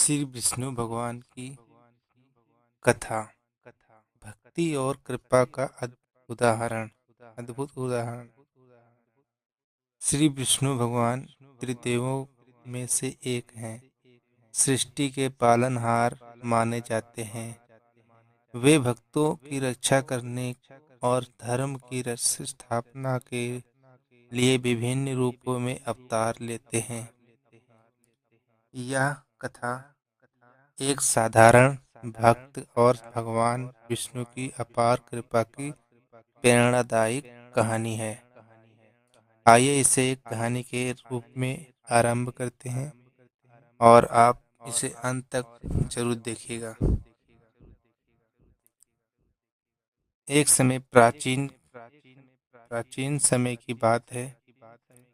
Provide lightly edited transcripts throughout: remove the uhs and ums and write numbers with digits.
श्री विष्णु भगवान की कथा। भक्ति और कृपा का उदाहरण। अद्भुत उदाहरण। श्री विष्णु भगवान त्रिदेवों में से एक हैं। सृष्टि के पालनहार माने जाते हैं। वे भक्तों की रक्षा करने और धर्म की स्थापना के लिए विभिन्न रूपों में अवतार लेते हैं। यह कथा एक साधारण भक्त और भगवान विष्णु की अपार कृपा की प्रेरणादायक कहानी है। आइए इसे एक कहानी के रूप में आरंभ करते हैं और आप इसे अंत तक जरूर देखिएगा। एक समय प्राचीन समय की बात है।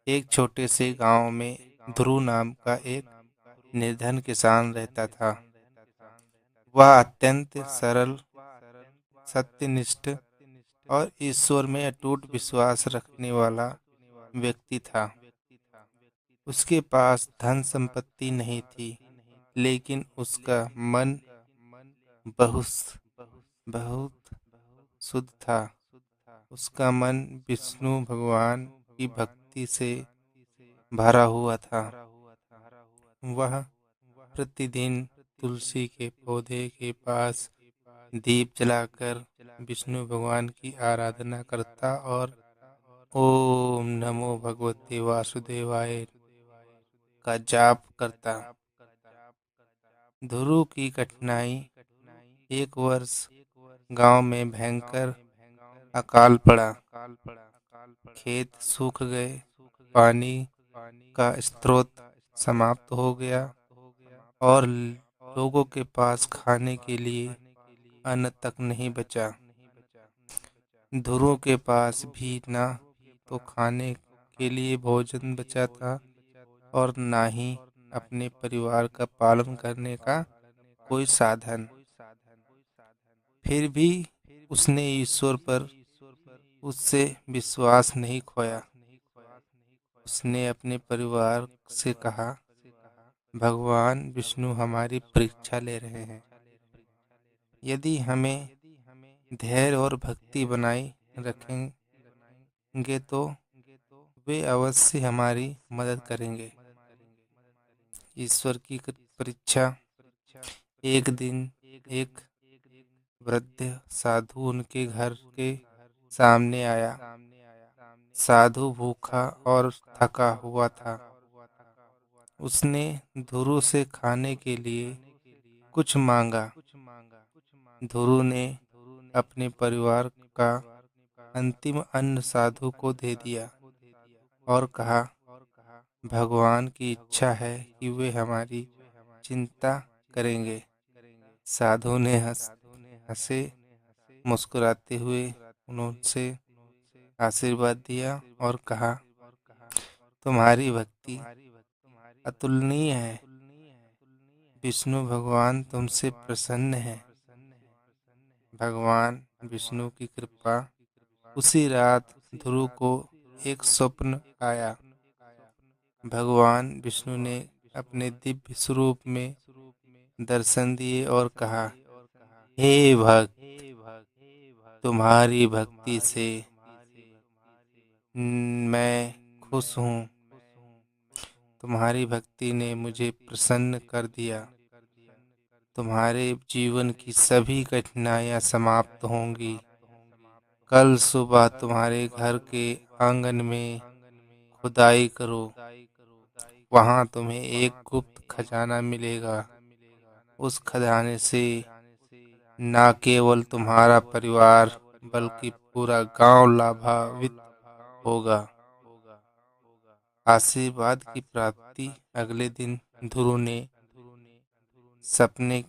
एक छोटे से गांव में ध्रुव नाम का एक निर्धन किसान रहता था। वह अत्यंत सरल, सत्यनिष्ठ और ईश्वर में अटूट विश्वास रखने वाला व्यक्ति था। उसके पास धन संपत्ति नहीं थी, लेकिन उसका मन बहुत बहुत शुद्ध था। उसका मन विष्णु भगवान की भक्ति से भरा हुआ था। वह प्रतिदिन तुलसी के पौधे के पास दीप जलाकर विष्णु भगवान की आराधना करता और ओम नमो भगवते वासुदेवाय का जाप करता। ध्रुव की कठिनाई। एक वर्ष गांव में भयंकर अकाल पड़ा। खेत सूख गए, पानी का स्रोत समाप्त हो गया और लोगों के पास खाने के लिए अन्न तक नहीं बचा। ध्रुव के पास भी ना तो खाने के लिए भोजन बचा था और ना ही अपने परिवार का पालन करने का कोई साधन। फिर भी उसने ईश्वर पर उससे विश्वास नहीं खोया। उसने अपने परिवार से कहा, भगवान विष्णु हमारी परीक्षा ले रहे हैं। यदि हमें धैर्य और भक्ति बनाए रखेंगे तो वे अवश्य हमारी मदद करेंगे। ईश्वर की परीक्षा। एक दिन एक वृद्ध साधु उनके घर के सामने आया। साधु भूखा और थका हुआ था। उसने ध्रुव से खाने के लिए कुछ मांगा। ध्रुव ने अपने परिवार का अंतिम अन्न साधु को दे दिया और कहा, भगवान की इच्छा है कि वे हमारी चिंता करेंगे। साधु ने हंसे मुस्कुराते हुए उनसे आशीर्वाद दिया और कहा, तुम्हारी भक्ति अतुलनीय है। विष्णु भगवान तुमसे प्रसन्न है। भगवान विष्णु की कृपा। उसी रात ध्रुव को एक स्वप्न आया। भगवान विष्णु ने अपने दिव्य स्वरूप में दर्शन दिए और कहा, हे भक्त, तुम्हारी भक्ति से मैं खुश हूँ। तुम्हारी भक्ति ने मुझे प्रसन्न कर दिया। तुम्हारे जीवन की सभी कठिनाइयाँ समाप्त होंगी। कल सुबह तुम्हारे घर के आंगन में खुदाई करो। वहां तुम्हें एक गुप्त खजाना मिलेगा। उस खजाने से न केवल तुम्हारा परिवार बल्कि पूरा गांव लाभान्वित होगा। आशीर्वाद की प्राप्ति। अगले दिन ध्रुव ने सपने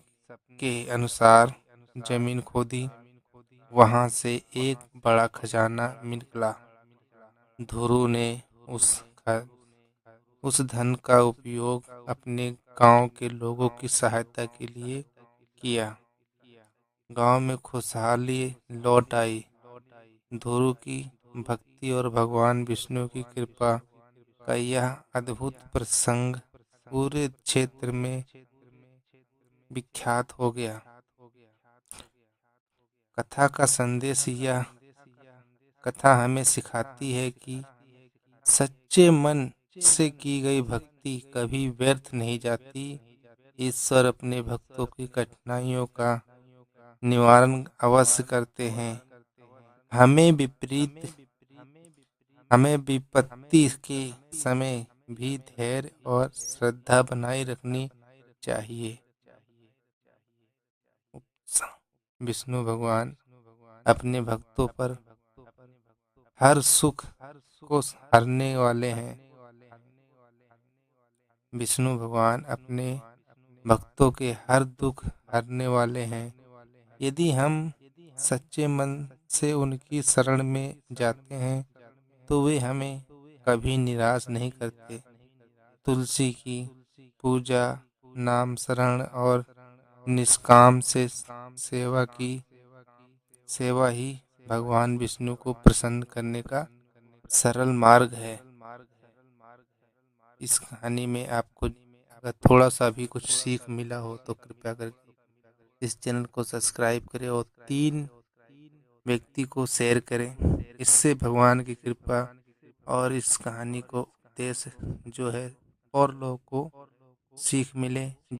के अनुसार जमीन खोदी। वहां से एक बड़ा खजाना निकला। ध्रुव ने उस धन का उपयोग अपने गांव के लोगों की सहायता के लिए किया। गांव में खुशहाली लौट आई। ध्रुव की भक्ति और भगवान विष्णु की कृपा का यह अद्भुत प्रसंग पूरे क्षेत्र में विख्यात हो गया। कथा का संदेश यह कथा हमें सिखाती है कि सच्चे मन से की गई भक्ति कभी व्यर्थ नहीं जाती। ईश्वर अपने भक्तों की कठिनाइयों का निवारण अवश्य करते हैं। हमें विपरीत हमें विपत्ति के समय भी धैर्य और श्रद्धा बनाए रखनी चाहिए। विष्णु भगवान अपने भक्तों पर हर सुख को हरने वाले हैं। विष्णु भगवान अपने भक्तों के हर दुख हरने वाले हैं। यदि हम सच्चे मन से उनकी शरण में जाते हैं तो वे हमें कभी निराश नहीं करते। तुलसी की पूजा, नाम शरण और निष्काम से सेवा ही भगवान विष्णु को प्रसन्न करने का सरल मार्ग है। इस कहानी में आपको अगर थोड़ा सा भी कुछ सीख मिला हो तो कृपया करके इस चैनल को सब्सक्राइब करें और 3 व्यक्ति को शेयर करें। इससे भगवान की कृपा और इस कहानी को उपदेश जो है और लोगों को सीख मिले।